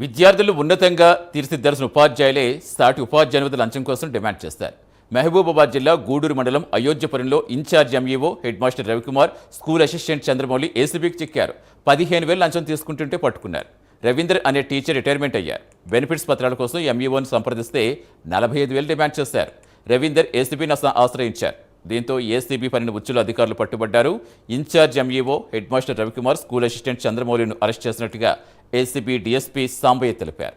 విద్యార్థులు ఉన్నతంగా తీర్చిదిద్దాల్సిన ఉపాధ్యాయులే సాటి ఉపాధ్యాయుల లంచం కోసం డిమాండ్ చేస్తారు. మహబూబాబాద్ జిల్లా గూడూరు మండలం అయోధ్యపురంలో incharge MEO head master Ravikumar, school assistant Chandramouli ఏసీబీకి చిక్కారు. 15,000 లంచం తీసుకుంటుంటే పట్టుకున్నారు. రవీందర్ అనే టీచర్ రిటైర్మెంట్ అయ్యారు. బెనిఫిట్స్ పత్రాల కోసం ఎంఈఓని సంప్రదిస్తే 45,000 డిమాండ్ చేశారు. రవీందర్ ఏసీబీని ఆశ్రయించారు. దీంతో ఏసీబీ పనిని ఉచ్చుల అధికారులు పట్టుబడ్డారు. Incharge MEO head master Ravikumar, school assistant చంద్రమౌళిను అరెస్ట్ చేసినట్టుగా ఏసీబీ డీఎస్పీ సాంబయ్య తెలిపారు.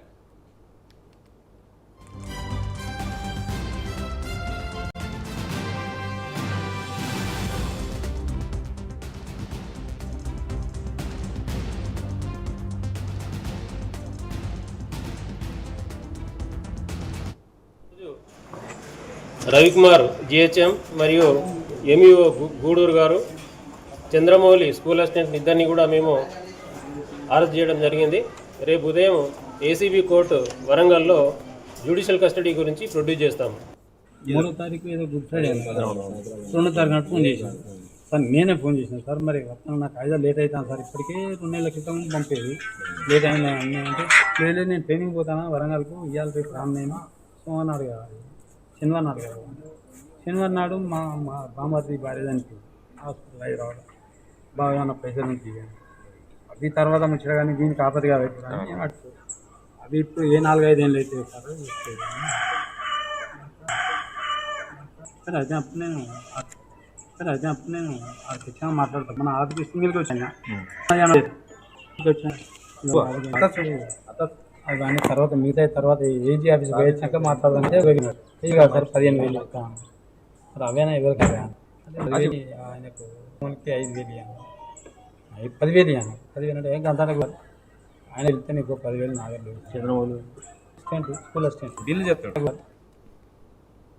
రవికుమార్ జిహెచ్ఎం మరియు MEO Gudur garu, Chandramouli school assistant ఇద్దరిని కూడా మేము అరెస్ట్ చేయడం జరిగింది. రేపు ఉదయం ఏసీబీ కోర్టు వరంగల్లో జ్యుడిషియల్ కస్టడీ గురించి ప్రొడ్యూస్ చేస్తాము. 3వ తారీఖు ఏదో గుడ్ ఫ్రైడే 2వ తారీఖు నాడు ఫోన్ చేశాను సార్. నేనే ఫోన్ చేశాను సార్. మరి వస్తాను, నాకు ఐదో లేట్ అవుతాను సార్. ఇప్పటికే 2 నెలల క్రితం పంపేది లేట్ అయింది అంటే లేదు, నేను ట్రైనింగ్ పోతాను వరంగల్కు, ఇవాళ రేపు రాను, నేను సోమవారం నాడు కావాలి, శనివారం నాడు కావాలి. శనివారం నాడు మా బామర్ది భార్య దానికి హాస్పిటల్ అయి రావడం, బాగా ఉన్న పైసల నుంచి అది తర్వాత ముచ్చట, కానీ దీనికి ఆపద కాబట్టి అది ఇప్పుడు ఏ 4-5 ఏళ్ళు అయితే సార్. సరే అదే అప్పుడు నేను తెచ్చాను, మాట్లాడతాను. మన ఆర్థిక సింగిల్కి వచ్చాను అవన్నీ తర్వాత మిగతా తర్వాత ఏజీ ఆఫీస్కి వచ్చాక మాట్లాడాలంటే ఇది కాదు సార్. 15,000 ఇస్తాను మరి అవేనా ఎవరికి ఆయనకు 5,000 ఇవ్వను, 10,000 ఇవ్వను. 10,000 అంటే ఏం గంటలకు ఆయన వెళ్తే నీకు 10,000 నాగలేదు. చంద్రమౌళి స్కూల్ అసిస్టెంట్ బిల్లు చెప్తాడు.